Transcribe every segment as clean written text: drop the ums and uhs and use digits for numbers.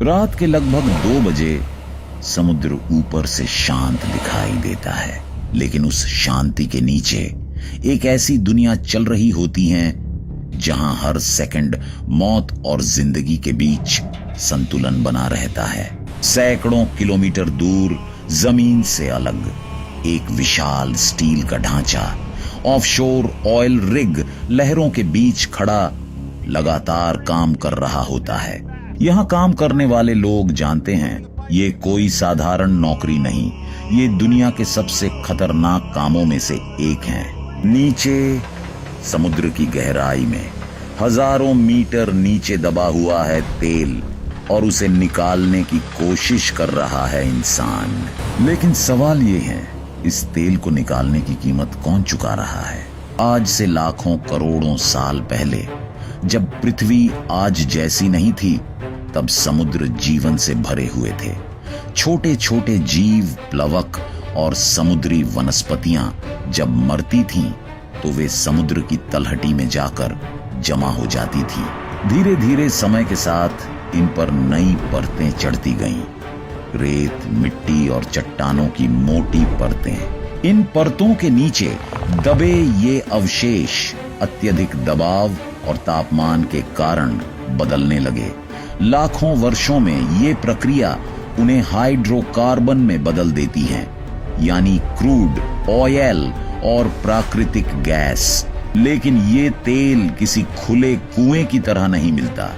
रात के लगभग 2 बजे समुद्र ऊपर से शांत दिखाई देता है, लेकिन उस शांति के नीचे एक ऐसी दुनिया चल रही होती है जहां हर सेकंड मौत और जिंदगी के बीच संतुलन बना रहता है। सैकड़ों किलोमीटर दूर जमीन से अलग एक विशाल स्टील का ढांचा ऑफशोर ऑयल रिग लहरों के बीच खड़ा लगातार काम कर रहा होता है। यहां काम करने वाले लोग जानते हैं ये कोई साधारण नौकरी नहीं, ये दुनिया के सबसे खतरनाक कामों में से एक है। नीचे समुद्र की गहराई में हजारों मीटर नीचे दबा हुआ है तेल और उसे निकालने की कोशिश कर रहा है इंसान। लेकिन सवाल ये है, इस तेल को निकालने की कीमत कौन चुका रहा है? आज से लाखों करोड़ों साल पहले जब पृथ्वी आज जैसी नहीं थी, तब समुद्र जीवन से भरे हुए थे। छोटे छोटे जीव, प्लवक और समुद्री वनस्पतियां जब मरती थीं, तो वे समुद्र की तलहटी में जाकर जमा हो जाती थी। धीरे धीरे समय के साथ इन पर नई परतें चढ़ती गईं, रेत, मिट्टी और चट्टानों की मोटी परतें। इन परतों के नीचे दबे ये अवशेष अत्यधिक दबाव और तापमान के कारण बदलने लगे। लाखों वर्षों में ये प्रक्रिया उन्हें हाइड्रोकार्बन में बदल देती है, यानी क्रूड ऑयल और प्राकृतिक गैस। लेकिन ये तेल किसी खुले कुएं की तरह नहीं मिलता,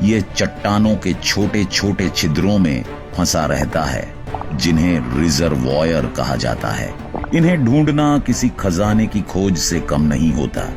ये चट्टानों के छोटे छोटे छिद्रों में फंसा रहता है, जिन्हें रिजर्वॉयर कहा जाता है। इन्हें ढूंढना किसी खजाने की खोज से कम नहीं होता।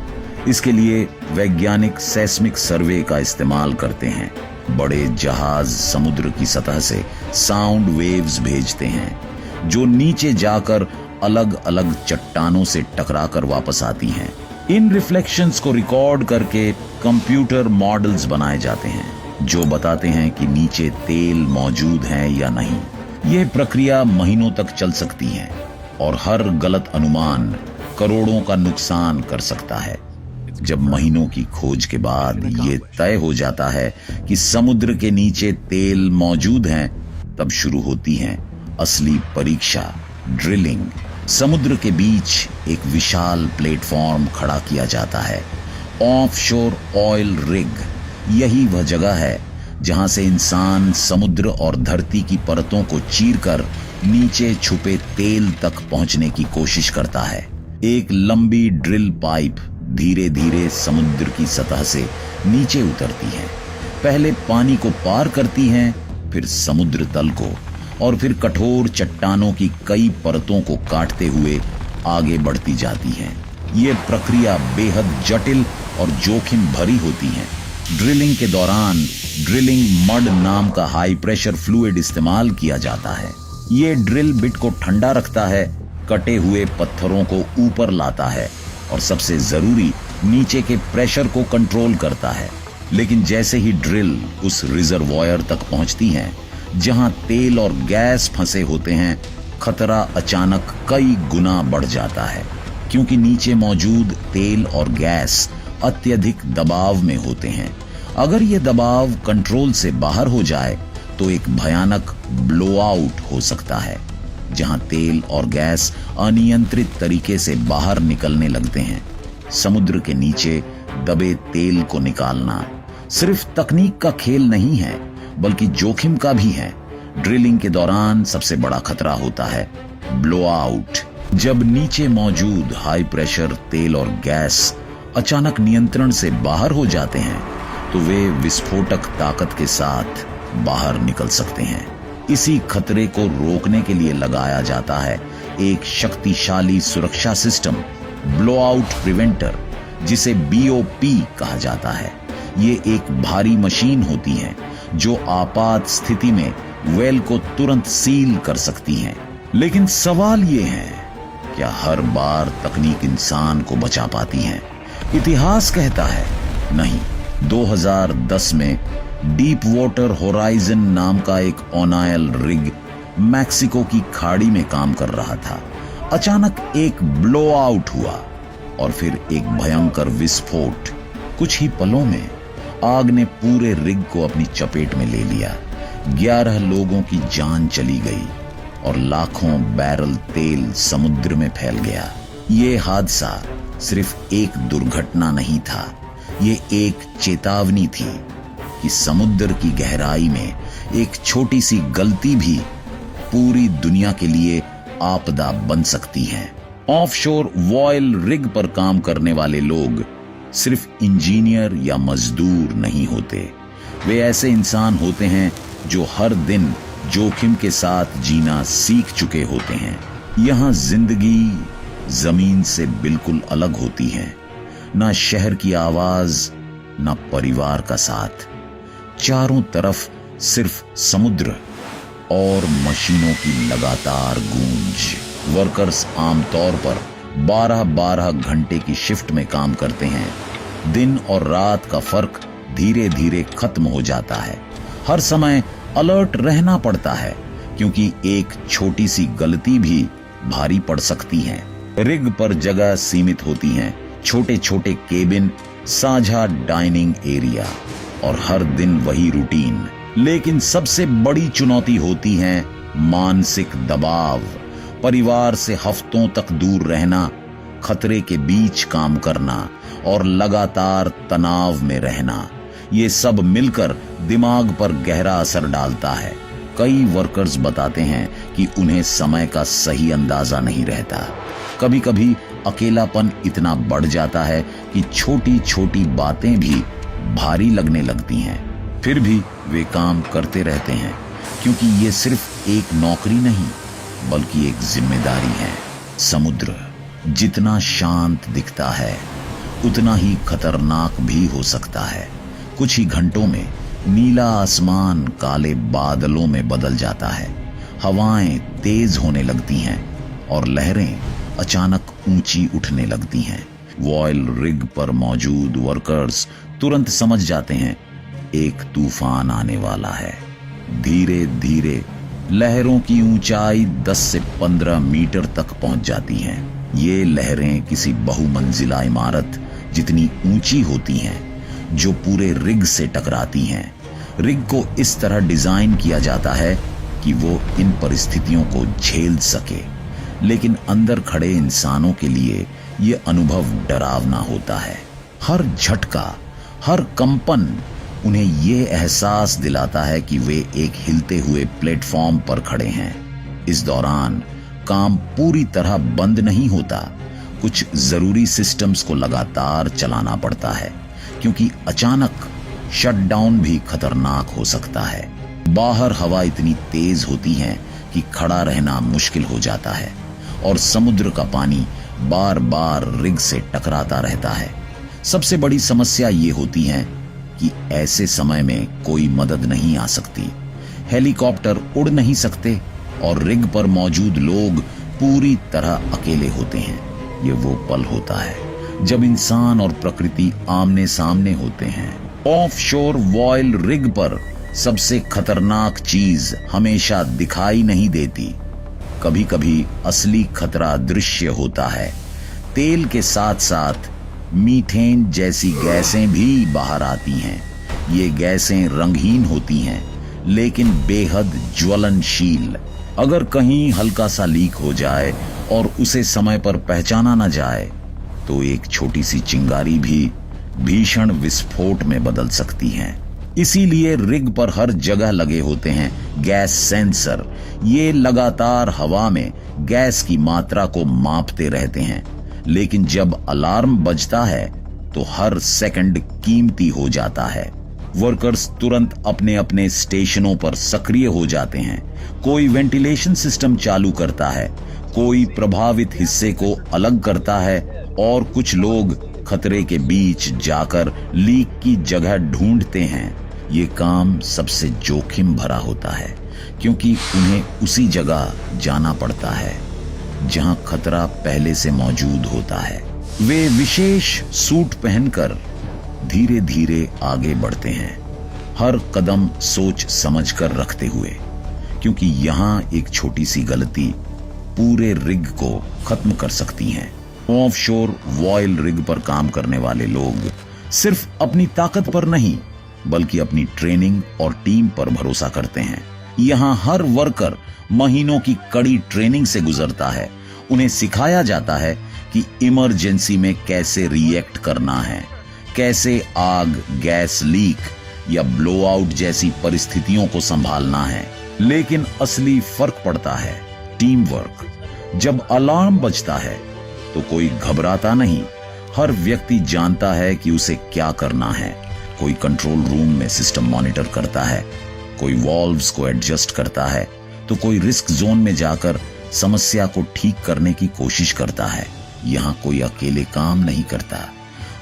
इसके लिए वैज्ञानिक सेस्मिक सर्वे का इस्तेमाल करते हैं। बड़े जहाज समुद्र की सतह से साउंड वेव्स भेजते हैं, जो नीचे जाकर अलग अलग चट्टानों से टकराकर वापस आती हैं। इन रिफ्लेक्शंस को रिकॉर्ड करके कंप्यूटर मॉडल्स बनाए जाते हैं, जो बताते हैं कि नीचे तेल मौजूद है या नहीं। यह प्रक्रिया महीनों तक चल सकती है और हर गलत अनुमान करोड़ों का नुकसान कर सकता है। जब महीनों की खोज के बाद ये तय हो जाता है कि समुद्र के नीचे तेल मौजूद है, तब शुरू होती है असली परीक्षा, ड्रिलिंग। समुद्र के बीच एक विशाल प्लेटफॉर्म खड़ा किया जाता है, ऑफशोर ऑयल रिग। यही वह जगह है जहां से इंसान समुद्र और धरती की परतों को चीरकर नीचे छुपे तेल तक पहुंचने की कोशिश करता है। एक लंबी ड्रिल पाइप धीरे धीरे समुद्र की सतह से नीचे उतरती है। पहले पानी को पार करती है, फिर समुद्र तल को, और फिर कठोर चट्टानों की कई परतों को काटते हुए आगे बढ़ती जाती है। ये प्रक्रिया बेहद जटिल और जोखिम भरी होती है। ड्रिलिंग के दौरान ड्रिलिंग मड नाम का हाई प्रेशर फ्लूइड इस्तेमाल किया जाता है। ये ड्रिल बिट को ठंडा रखता है, कटे हुए पत्थरों को ऊपर लाता है और सबसे जरूरी नीचे के प्रेशर को कंट्रोल करता है। लेकिन जैसे ही ड्रिल उस रिजर्वॉयर तक पहुंचती है जहां तेल और गैस फंसे होते हैं, खतरा अचानक कई गुना बढ़ जाता है, क्योंकि नीचे मौजूद तेल और गैस अत्यधिक दबाव में होते हैं। अगर ये दबाव कंट्रोल से बाहर हो जाए तो एक भयानक ब्लोआउट हो सकता है, जहां तेल और गैस अनियंत्रित तरीके से बाहर निकलने लगते हैं। समुद्र के नीचे दबे तेल को निकालना सिर्फ तकनीक का खेल नहीं है, बल्कि जोखिम का भी है। ड्रिलिंग के दौरान सबसे बड़ा खतरा होता है ब्लोआउट। जब नीचे मौजूद हाई प्रेशर तेल और गैस अचानक नियंत्रण से बाहर हो जाते हैं, तो वे विस्फोटक ताकत के साथ बाहर निकल सकते हैं। इसी खतरे को रोकने के लिए लगाया जाता है एक शक्तिशाली सुरक्षा सिस्टम, ब्लोआउट प्रिवेंटर, जिसे BOP कहा जाता है। ये एक भारी मशीन होती है जो आपात स्थिति में वेल को तुरंत सील कर सकती है। लेकिन सवाल ये है, क्या हर बार तकनीक इंसान को बचा पाती है? इतिहास कहता है नहीं। 2010 में डीप वाटर होराइजन नाम का एक ऑनायल रिग मैक्सिको की खाड़ी में काम कर रहा था। अचानक एक ब्लोआउट हुआ और फिर एक भयंकर विस्फोट। कुछ ही पलों में आग ने पूरे रिग को अपनी चपेट में ले लिया। 11 लोगों की जान चली गई और लाखों बैरल तेल समुद्र में फैल गया। ये हादसा सिर्फ एक दुर्घटना नहीं था, ये एक चेतावनी थी कि समुद्र की गहराई में एक छोटी सी गलती भी पूरी दुनिया के लिए आपदा बन सकती है। ऑफशोर वॉयल रिग पर काम करने वाले लोग सिर्फ इंजीनियर या मजदूर नहीं होते, वे ऐसे इंसान होते हैं जो हर दिन जोखिम के साथ जीना सीख चुके होते हैं। यहाँ जिंदगी जमीन से बिल्कुल अलग होती है, ना शहर की आवाज, ना परिवार का साथ। चारों तरफ सिर्फ समुद्र और मशीनों की लगातार गूंज। वर्कर्स आमतौर पर 12-12 घंटे की शिफ्ट में काम करते हैं। दिन और रात का फर्क धीरे धीरे खत्म हो जाता है। हर समय अलर्ट रहना पड़ता है, क्योंकि एक छोटी सी गलती भी भारी पड़ सकती है। रिग पर जगह सीमित होती है, छोटे छोटे केबिन, साझा डाइनिंग एरिया और हर दिन वही रूटीन। लेकिन सबसे बड़ी चुनौती होती है मानसिक दबाव। परिवार से हफ्तों तक दूर रहना, खतरे के बीच काम करना और लगातार तनाव में रहना, ये सब मिलकर दिमाग पर गहरा असर डालता है। कई वर्कर्स बताते हैं कि उन्हें समय का सही अंदाजा नहीं रहता। कभी कभी अकेलापन इतना बढ़ जाता है कि छोटी छोटी बातें भी भारी लगने लगती हैं। फिर भी वे काम करते रहते हैं, क्योंकि ये सिर्फ एक नौकरी नहीं बल्कि एक जिम्मेदारी है। समुद्र जितना शांत दिखता है उतना ही खतरनाक भी हो सकता है। कुछ ही घंटों में नीला आसमान काले बादलों में बदल जाता है, हवाएं तेज होने लगती हैं और लहरें अचानक ऊंची उठने लगती हैं। वॉयल रिग पर मौजूद वर्कर्स तुरंत समझ जाते हैं एक तूफान आने वाला है। धीरे धीरे लहरों की ऊंचाई 10 से 15 मीटर तक पहुंच जाती हैं। ये लहरें किसी बहुमंजिला इमारत जितनी ऊंची होती हैं, जो पूरे रिग से टकराती हैं। रिग को इस तरह डिजाइन किया जाता है कि वो इन परिस्थितियों को झेल सके, लेकिन अंदर खड़े इंसानों के लिए ये अनुभव डरावना होता है। हर झटका, हर कंपन उन्हें ये एहसास दिलाता है कि वे एक हिलते हुए प्लेटफॉर्म पर खड़े हैं। इस दौरान काम पूरी तरह बंद नहीं होता, कुछ जरूरी सिस्टम्स को लगातार चलाना पड़ता है, क्योंकि अचानक शटडाउन भी खतरनाक हो सकता है। बाहर हवा इतनी तेज होती है कि खड़ा रहना मुश्किल हो जाता है और समुद्र का पानी बार बार रिग से टकराता रहता है। सबसे बड़ी समस्या ये होती है कि ऐसे समय में कोई मदद नहीं आ सकती। हेलीकॉप्टर उड़ नहीं सकते और रिग पर मौजूद लोग पूरी तरह अकेले होते हैं। ये वो पल होता है जब इंसान और प्रकृति आमने सामने होते हैं। ऑफशोर वॉयल रिग पर सबसे खतरनाक चीज हमेशा दिखाई नहीं देती। कभी कभी असली खतरा दृश्य होता है। तेल के साथ साथ मीथेन जैसी गैसें भी बाहर आती हैं। ये गैसें रंगहीन होती हैं, लेकिन बेहद ज्वलनशील। अगर कहीं हल्का सा लीक हो जाए और उसे समय पर पहचाना न जाए, तो एक छोटी सी चिंगारी भी भीषण विस्फोट में बदल सकती हैं। इसीलिए रिग पर हर जगह लगे होते हैं गैस सेंसर। ये लगातार हवा में गैस की मात्रा को मापते रहते हैं, लेकिन जब अलार्म बजता है तो हर सेकंड कीमती हो जाता है। वर्कर्स तुरंत अपने अपने स्टेशनों पर सक्रिय हो जाते हैं। कोई वेंटिलेशन सिस्टम चालू करता है, कोई प्रभावित हिस्से को अलग करता है और कुछ लोग खतरे के बीच जाकर लीक की जगह ढूंढते हैं। ये काम सबसे जोखिम भरा होता है, क्योंकि उन्हें उसी जगह जाना पड़ता है जहां खतरा पहले से मौजूद होता है। वे विशेष सूट पहनकर धीरे धीरे आगे बढ़ते हैं, हर कदम सोच समझकर रखते हुए, क्योंकि यहां एक छोटी सी गलती पूरे रिग को खत्म कर सकती है। ऑफशोर वॉयल रिग पर काम करने वाले लोग सिर्फ अपनी ताकत पर नहीं बल्कि अपनी ट्रेनिंग और टीम पर भरोसा करते हैं। यहाँ हर वर्कर महीनों की कड़ी ट्रेनिंग से गुजरता है। उन्हें सिखाया जाता है कि इमरजेंसी में कैसे रिएक्ट करना है, कैसे आग, गैस लीक या ब्लोआउट जैसी परिस्थितियों को संभालना है। लेकिन असली फर्क पड़ता है टीम वर्क। जब अलार्म बजता है तो कोई घबराता नहीं। हर व्यक्ति जानता है कि उसे क्या करना है। कोई कंट्रोल रूम में सिस्टम मॉनिटर करता है, कोई वॉल्व्स को एडजस्ट करता है, तो कोई रिस्क जोन में जाकर समस्या को ठीक करने की कोशिश करता है। यहाँ कोई अकेले काम नहीं करता।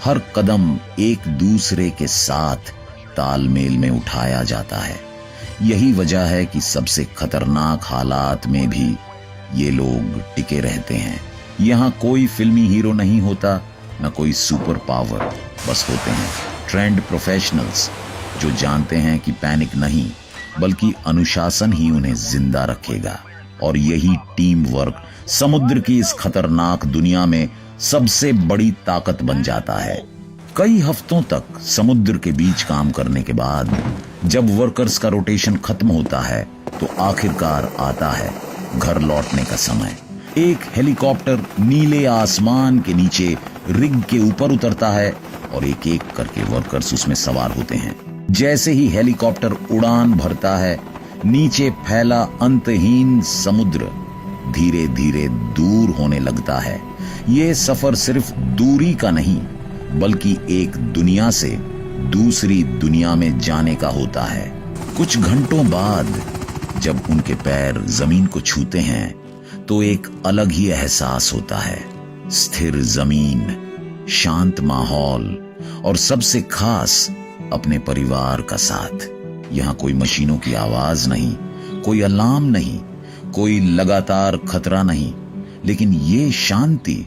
हर कदम एक दूसरे के साथ तालमेल में उठाया जाता है। यही वजह है कि सबसे खतरनाक हालात में भी ये लोग टिके रहते हैं। यहाँ कोई फिल्मी हीरो नहीं होता, न कोई सुपर पावर, बस होते हैं ट्रेंड प्रोफेशनल्स जो जानते हैं कि पैनिक नहीं बल्कि अनुशासन ही उन्हें जिंदा रखेगा। और यही टीम वर्क समुद्र की इस खतरनाक दुनिया में सबसे बड़ी ताकत बन जाता है। कई हफ्तों तक समुद्र के बीच काम करने के बाद जब वर्कर्स का रोटेशन खत्म होता है तो आखिरकार आता है घर लौटने का समय। एक हेलीकॉप्टर नीले आसमान के नीचे रिग के ऊपर उतरता है और एक एक करके वर्कर्स उसमें सवार होते हैं। जैसे ही हेलीकॉप्टर उड़ान भरता है, नीचे फैला अंतहीन समुद्र धीरे धीरे दूर होने लगता है। ये सफर सिर्फ दूरी का नहीं बल्कि एक दुनिया से दूसरी दुनिया में जाने का होता है। कुछ घंटों बाद जब उनके पैर जमीन को छूते हैं तो एक अलग ही एहसास होता है। स्थिर जमीन, शांत माहौल और सबसे खास अपने परिवार का साथ। यहाँ कोई मशीनों की आवाज नहीं, कोई अलार्म नहीं, कोई लगातार खतरा नहीं। लेकिन ये शांति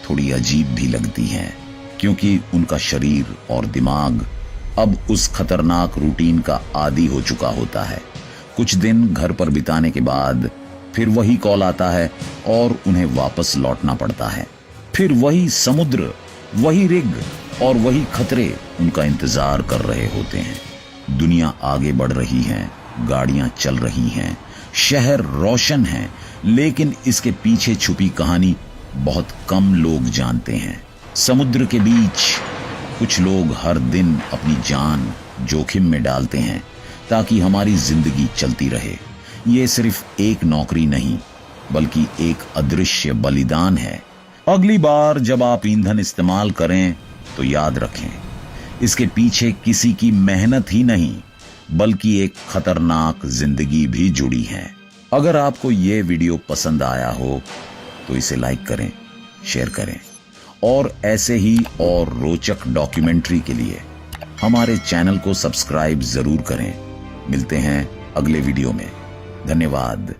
थोड़ी अजीब भी लगती है क्योंकि उनका शरीर और दिमाग अब उस खतरनाक रूटीन का आदी हो चुका होता है। कुछ दिन घर पर बिताने के बाद फिर वही कॉल आता है और उन्हें वापस लौटना पड़ता है। फिर वही समुद्र, वही रिग और वही खतरे उनका इंतजार कर रहे होते हैं। दुनिया आगे बढ़ रही है, गाड़ियां चल रही हैं, शहर रोशन है, लेकिन इसके पीछे छुपी कहानी बहुत कम लोग जानते हैं। समुद्र के बीच कुछ लोग हर दिन अपनी जान जोखिम में डालते हैं ताकि हमारी जिंदगी चलती रहे। ये सिर्फ एक नौकरी नहीं बल्कि एक अदृश्य बलिदान है। अगली बार जब आप ईंधन इस्तेमाल करें तो याद रखें, इसके पीछे किसी की मेहनत ही नहीं बल्कि एक खतरनाक जिंदगी भी जुड़ी है। अगर आपको ये वीडियो पसंद आया हो तो इसे लाइक करें, शेयर करें और ऐसे ही और रोचक डॉक्यूमेंट्री के लिए हमारे चैनल को सब्सक्राइब जरूर करें। मिलते हैं अगले वीडियो में। धन्यवाद।